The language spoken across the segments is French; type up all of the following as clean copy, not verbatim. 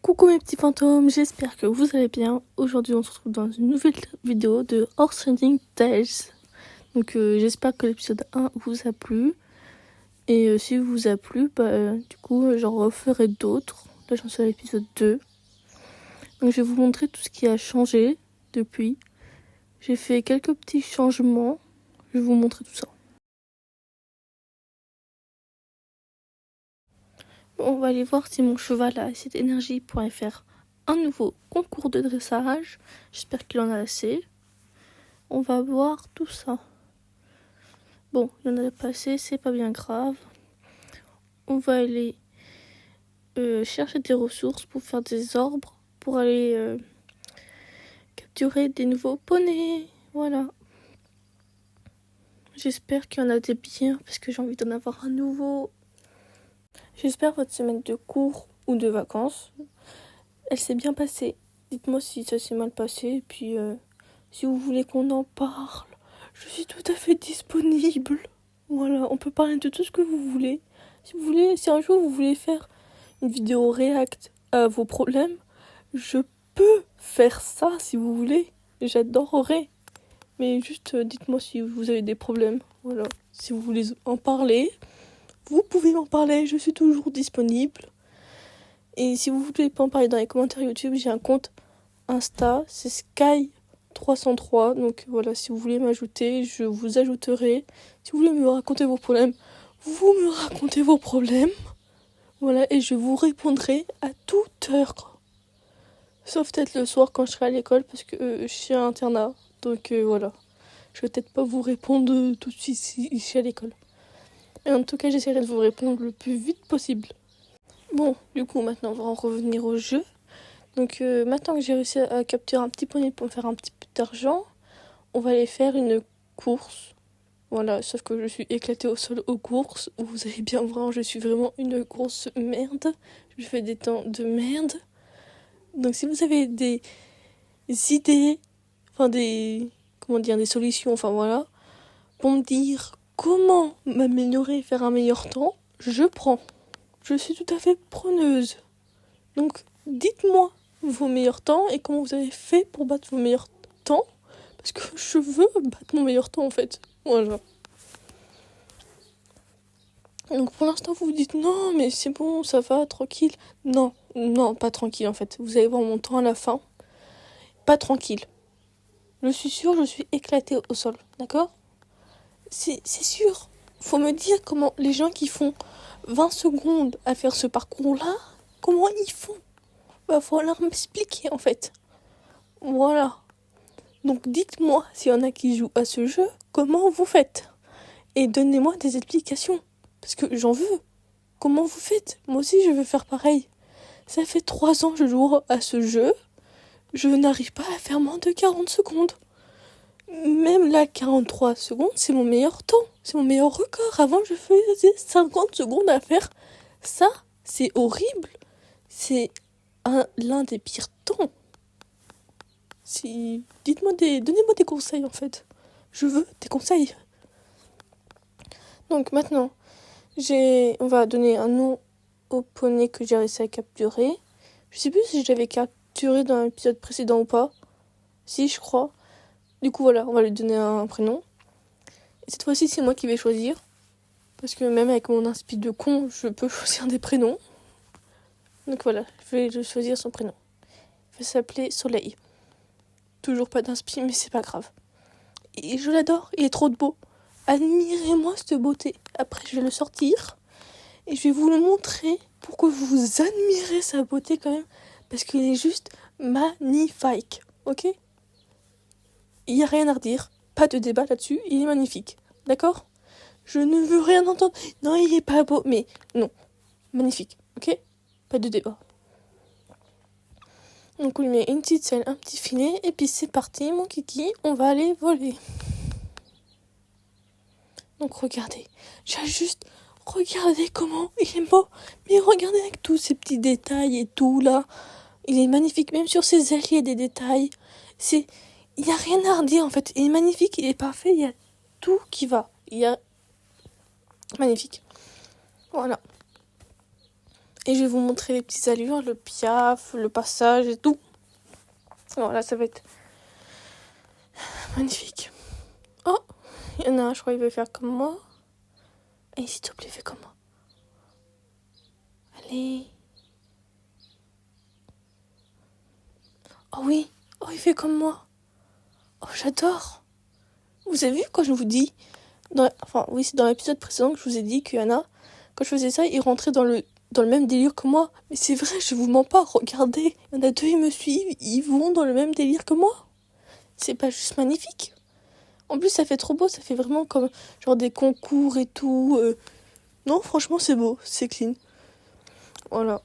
Coucou mes petits fantômes, j'espère que vous allez bien. Aujourd'hui on se retrouve dans une nouvelle vidéo de Horse Trending Tales. Donc j'espère que l'épisode 1 vous a plu. Et si vous a plu, du coup j'en referai d'autres. Là j'en suis à l'épisode 2. Donc je vais vous montrer tout ce qui a changé depuis. J'ai fait quelques petits changements. Je vais vous montrer tout ça. On va aller voir si mon cheval a assez d'énergie pour aller faire un nouveau concours de dressage. J'espère qu'il en a assez. On va voir tout ça. Bon, il y en a pas assez, c'est pas bien grave. On va aller chercher des ressources pour faire des orbres, pour aller capturer des nouveaux poneys. Voilà. J'espère qu'il y en a des biens, parce que j'ai envie d'en avoir un nouveau. J'espère votre semaine de cours ou de vacances, elle s'est bien passée. Dites-moi si ça s'est mal passé, et puis si vous voulez qu'on en parle, je suis tout à fait disponible. Voilà, on peut parler de tout ce que vous voulez. Si vous voulez, si un jour vous voulez faire une vidéo react à vos problèmes, je peux faire ça si vous voulez. J'adorerais. Mais juste dites-moi si vous avez des problèmes. Voilà, si vous voulez en parler, vous pouvez m'en parler, je suis toujours disponible. Et si vous voulez pas en parler dans les commentaires YouTube, j'ai un compte Insta, c'est Sky303. Donc voilà, si vous voulez m'ajouter, je vous ajouterai. Si vous voulez me raconter vos problèmes, vous me racontez vos problèmes. Voilà, et je vous répondrai à toute heure. Sauf peut-être le soir quand je serai à l'école, parce que je suis à internat. Donc voilà, je vais peut-être pas vous répondre tout de suite si je suis à l'école. Mais en tout cas, j'essaierai de vous répondre le plus vite possible. Bon, du coup, maintenant, on va en revenir au jeu. Donc maintenant que j'ai réussi à capturer un petit poney pour me faire un petit peu d'argent, on va aller faire une course. Voilà, sauf que je suis éclatée au sol aux courses. Vous allez bien voir, je suis vraiment une grosse merde. Je fais des temps de merde. Donc si vous avez des idées, enfin des solutions, enfin voilà, pour me dire comment m'améliorer et faire un meilleur temps, je prends. Je suis tout à fait preneuse. Donc dites-moi vos meilleurs temps et comment vous avez fait pour battre vos meilleurs temps, parce que je veux battre mon meilleur temps en fait. Voilà. Donc pour l'instant vous vous dites non mais c'est bon, ça va, tranquille. Non, pas tranquille en fait. Vous allez voir mon temps à la fin. Pas tranquille. Je suis sûre, je suis éclatée au sol, d'accord ? C'est sûr. Faut me dire comment les gens qui font 20 secondes à faire ce parcours-là, comment ils font ? Va falloir m'expliquer en fait. Voilà. Donc dites-moi s'il y en a qui jouent à ce jeu, comment vous faites ? Et donnez-moi des explications. Parce que j'en veux. Comment vous faites ? Moi aussi je veux faire pareil. Ça fait 3 ans que je joue à ce jeu. Je n'arrive pas à faire moins de 40 secondes. Même là, 43 secondes, c'est mon meilleur temps. C'est mon meilleur record. Avant, je faisais 50 secondes à faire ça. C'est horrible. C'est l'un des pires temps. Donnez-moi des conseils en fait. Je veux des conseils. Donc maintenant, on va donner un nom au poney que j'ai réussi à capturer. Je sais plus si je l'avais capturé dans l'épisode précédent ou pas. Si, je crois. Du coup voilà, on va lui donner un prénom. Et cette fois-ci, c'est moi qui vais choisir. Parce que même avec mon inspi de con, je peux choisir des prénoms. Donc voilà, je vais choisir son prénom. Il va s'appeler Soleil. Toujours pas d'inspi, mais c'est pas grave. Et je l'adore, il est trop beau. Admirez-moi cette beauté. Après, je vais le sortir et je vais vous le montrer pour que vous admirez sa beauté quand même. Parce qu'il est juste magnifique. Ok ? Il n'y a rien à redire. Pas de débat là-dessus. Il est magnifique. D'accord ? Je ne veux rien entendre. Non, il est pas beau. Mais non. Magnifique. Ok ? Pas de débat. Donc on lui met une petite selle, un petit filet. Et puis c'est parti, mon kiki. On va aller voler. Donc regardez. Regardez comment il est beau. Mais regardez avec tous ces petits détails et tout là. Il est magnifique. Même sur ses ailes, il y a des détails. Il n'y a rien à redire en fait. Il est magnifique, il est parfait. Il y a tout qui va. Magnifique. Voilà. Et je vais vous montrer les petites allures, le piaf, le passage et tout. Voilà, ça va être magnifique. Oh, il y en a un, je crois qu'il veut faire comme moi. Et s'il te plaît, fais comme moi. Allez. Oh oui, oh il fait comme moi. Oh j'adore. Vous avez vu quand je vous dis, c'est dans l'épisode précédent que je vous ai dit qu'il y en a, quand je faisais ça, ils rentraient dans le même délire que moi. Mais c'est vrai, je vous mens pas, regardez. Il y en a deux, ils me suivent, ils vont dans le même délire que moi. C'est pas juste magnifique. En plus, ça fait trop beau, ça fait vraiment comme genre des concours et tout. Non, franchement, c'est beau, c'est clean. Voilà.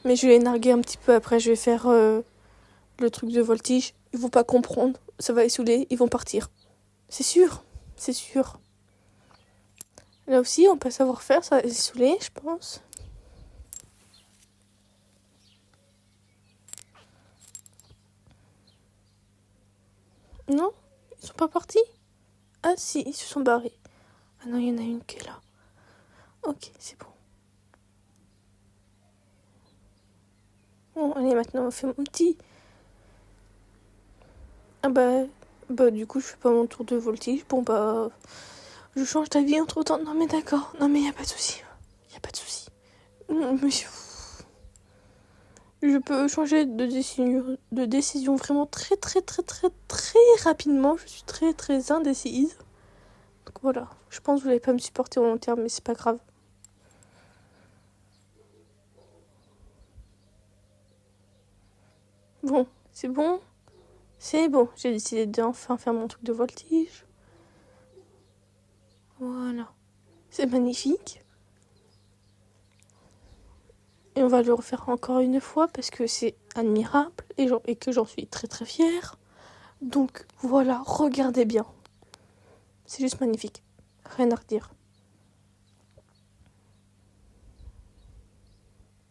Mais je vais les narguer un petit peu après, je vais faire le truc de voltige. Ils vont pas comprendre, ça va les saouler, ils vont partir. C'est sûr, c'est sûr. Là aussi, on peut savoir faire, ça va les saouler, je pense. Non, ils sont pas partis. Ah si, ils se sont barrés. Ah non, il y en a une qui est là. Ok, c'est bon. Bon, allez, maintenant on fait mon petit. Ah bah du coup, je fais pas mon tour de voltige. Bon bah, je change d'avis entre temps. Non mais d'accord, non mais y a pas de souci. Y a pas de souci. Monsieur, je peux changer de décision vraiment très très très très très rapidement. Je suis très très indécise. Donc voilà, je pense que vous n'allez pas me supporter au long terme, mais c'est pas grave. Bon, c'est bon. C'est bon, j'ai décidé d'enfin faire mon truc de voltige. Voilà. C'est magnifique. Et on va le refaire encore une fois parce que c'est admirable et que j'en suis très très fière. Donc voilà, regardez bien. C'est juste magnifique. Rien à redire.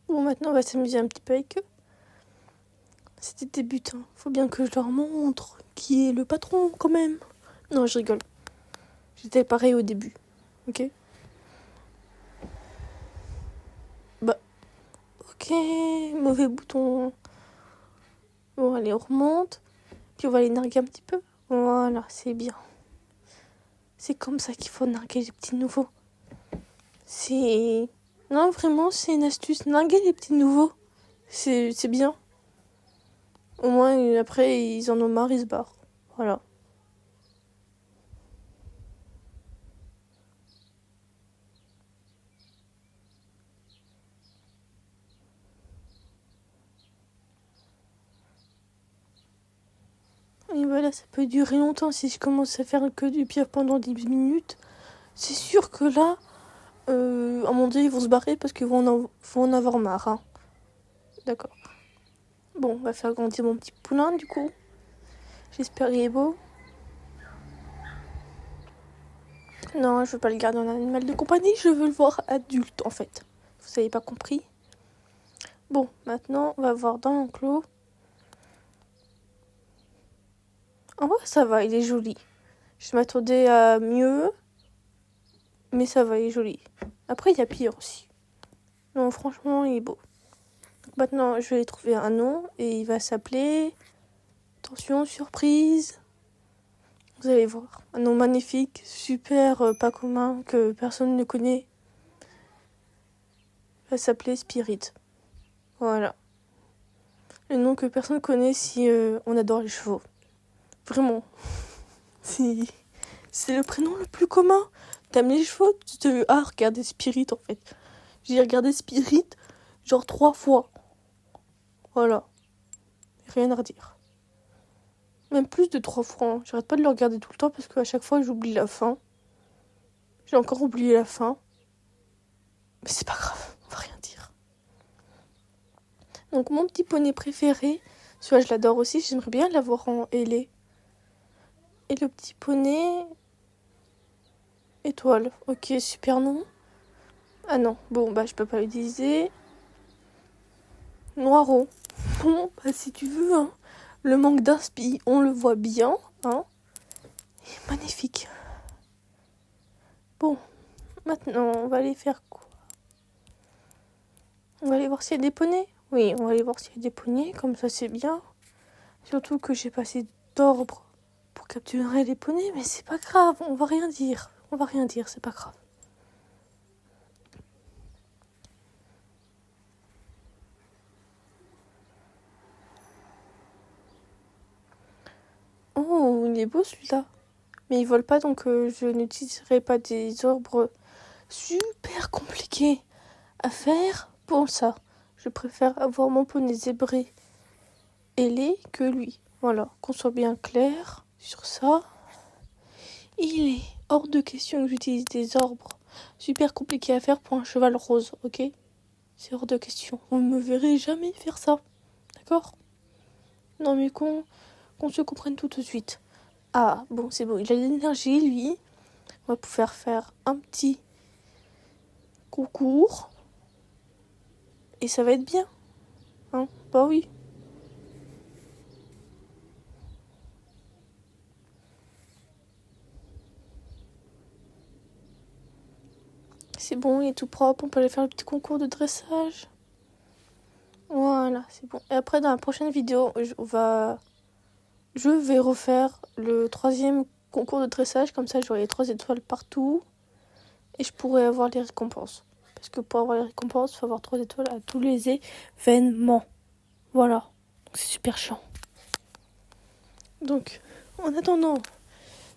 Bon, maintenant on va s'amuser un petit peu avec eux. C'était des butins. Faut bien que je leur montre qui est le patron quand même. Non, je rigole. J'étais pareil au début. Ok. Bah, ok. Mauvais bouton. Bon, allez, on remonte. Puis on va les narguer un petit peu. Voilà, c'est bien. C'est comme ça qu'il faut narguer les petits nouveaux. C'est... Non, vraiment, c'est une astuce. Narguer les petits nouveaux. C'est bien. Au moins, après, ils en ont marre, ils se barrent. Voilà. Et voilà, ça peut durer longtemps si je commence à faire que du pire pendant 10 minutes. C'est sûr que là, à un moment donné, ils vont se barrer parce qu'ils vont en avoir marre. Hein. D'accord. Bon, on va faire grandir mon petit poulain du coup. J'espère qu'il est beau. Non, je veux pas le garder en animal de compagnie, je veux le voir adulte en fait. Vous avez pas compris? Bon, maintenant, on va voir dans l'enclos. En vrai, ça va, il est joli. Je m'attendais à mieux, mais ça va, il est joli. Après, il y a pire aussi. Non, franchement, il est beau. Donc maintenant, je vais trouver un nom et il va s'appeler... Attention, surprise. Vous allez voir. Un nom magnifique, super pas commun, que personne ne connaît. Il va s'appeler Spirit. Voilà. Le nom que personne connaît si on adore les chevaux. Vraiment. C'est le prénom le plus commun. T'aimes les chevaux? Regardez Spirit en fait. J'ai regardé Spirit genre 3 fois. Voilà. Rien à redire. Même plus de 3 fois. Hein. J'arrête pas de le regarder tout le temps parce qu'à chaque fois j'oublie la fin. J'ai encore oublié la fin. Mais c'est pas grave, on va rien dire. Donc mon petit poney préféré, celui-là je l'adore aussi, j'aimerais bien l'avoir en ailé. Et le petit poney... Étoile. Ok, super nom. Ah non, bon bah je peux pas l'utiliser. Noiro. Bon, bah si tu veux, hein. Le manque d'inspi, on le voit bien, hein. Il est magnifique. Bon, maintenant on va aller faire quoi? On va aller voir s'il y a des poneys. Oui, on va aller voir s'il y a des poneys, comme ça c'est bien. Surtout que j'ai pas assez d'ordre pour capturer les poneys, mais c'est pas grave, on va rien dire. On va rien dire, c'est pas grave. Oh, il est beau celui-là. Mais il vole pas, donc je n'utiliserai pas des ordres super compliqués à faire pour ça. Je préfère avoir mon poney zébré ailé que lui. Voilà, qu'on soit bien clair sur ça. Il est hors de question que j'utilise des ordres super compliqués à faire pour un cheval rose, ok? C'est hors de question. Vous ne me verrez jamais faire ça, d'accord? Non mais qu'on se comprenne tout de suite. Ah, bon, c'est bon, il a l'énergie, lui. On va pouvoir faire un petit concours. Et ça va être bien. Hein? Bah oui. C'est bon, il est tout propre. On peut aller faire le petit concours de dressage. Voilà, c'est bon. Et après, dans la prochaine vidéo, je vais refaire le 3e concours de dressage. Comme ça, j'aurai les 3 étoiles partout. Et je pourrai avoir les récompenses. Parce que pour avoir les récompenses, il faut avoir 3 étoiles à tous les événements. Voilà. C'est super chiant. Donc, en attendant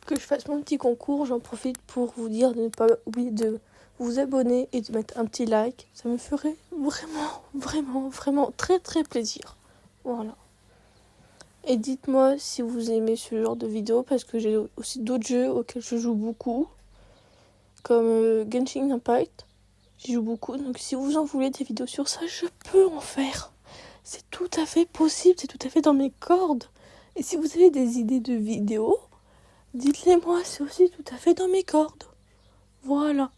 que je fasse mon petit concours, j'en profite pour vous dire de ne pas oublier de vous abonner et de mettre un petit like. Ça me ferait vraiment, vraiment, vraiment très, très plaisir. Voilà. Et dites-moi si vous aimez ce genre de vidéos, parce que j'ai aussi d'autres jeux auxquels je joue beaucoup, comme Genshin Impact. J'y joue beaucoup, donc si vous en voulez des vidéos sur ça, je peux en faire. C'est tout à fait possible, c'est tout à fait dans mes cordes. Et si vous avez des idées de vidéos, dites-les moi, c'est aussi tout à fait dans mes cordes. Voilà.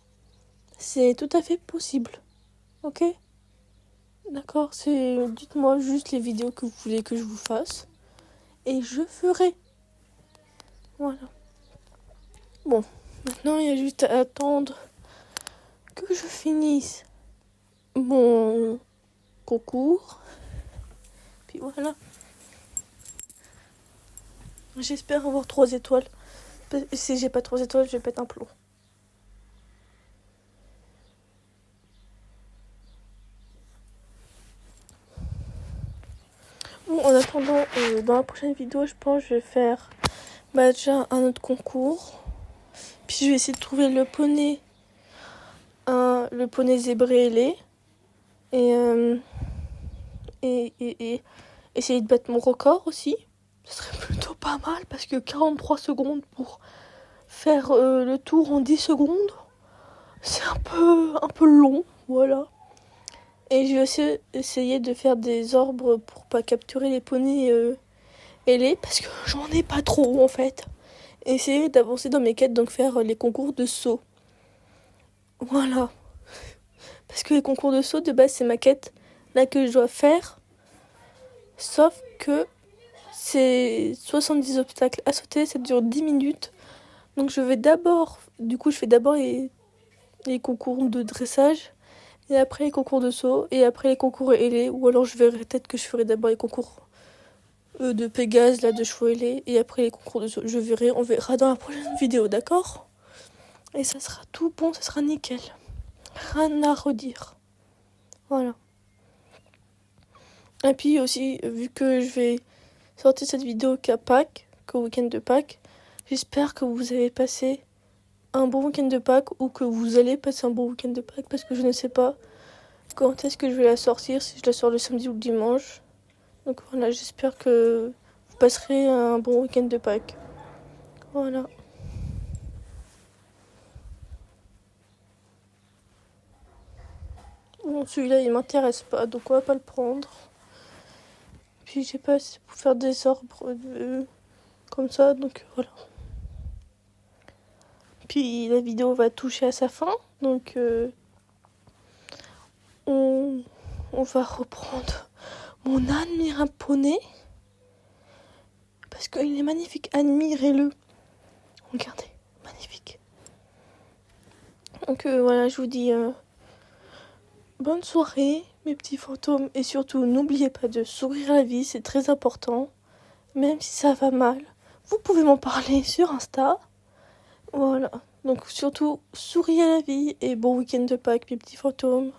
C'est tout à fait possible. Ok? D'accord, dites-moi juste les vidéos que vous voulez que je vous fasse. Et je ferai. Voilà. Bon, maintenant il y a juste à attendre que je finisse mon concours. Puis voilà. J'espère avoir 3 étoiles. Si j'ai pas 3 étoiles, je vais pète un plomb. Bon, en attendant, dans la prochaine vidéo, je pense que je vais faire déjà un autre concours. Puis je vais essayer de trouver le poney zébré ailé. Et essayer de battre mon record aussi. Ce serait plutôt pas mal parce que 43 secondes pour faire le tour en 10 secondes, c'est un peu long, voilà. Et je vais aussi essayer de faire des orbres pour pas capturer les poneys ailés parce que j'en ai pas trop en fait. Essayer d'avancer dans mes quêtes, donc faire les concours de saut. Voilà. Parce que les concours de saut, de base, c'est ma quête là que je dois faire. Sauf que c'est 70 obstacles à sauter, ça dure 10 minutes. Donc je fais d'abord les concours de dressage, et après les concours de saut, et après les concours ailés, ou alors je verrai peut-être que je ferai d'abord les concours de Pégase, là, de chevaux ailés, et après les concours de saut. Je verrai, on verra dans la prochaine vidéo, d'accord? Et ça sera tout bon, ça sera nickel. Rien à redire. Voilà. Et puis aussi, vu que je vais sortir cette vidéo qu'à Pâques, qu'au week-end de Pâques, j'espère que vous avez passé un bon week-end de Pâques ou que vous allez passer un bon week-end de Pâques parce que je ne sais pas quand est-ce que je vais la sortir, si je la sors le samedi ou le dimanche. Donc voilà, j'espère que vous passerez un bon week-end de Pâques. Voilà. Bon, celui-là il m'intéresse pas, donc on va pas le prendre. Puis j'ai pas assez pour faire des arbres comme ça, donc voilà. Puis la vidéo va toucher à sa fin, donc on va reprendre mon admirable poney. Parce qu'il est magnifique, admirez-le. Regardez, magnifique. Donc voilà, je vous dis bonne soirée. mes petits fantômes. Et surtout, n'oubliez pas de sourire à la vie, c'est très important. Même si ça va mal, vous pouvez m'en parler sur Insta. Voilà. Donc surtout, souriez à la vie et bon week-end de Pâques, mes petits fantômes.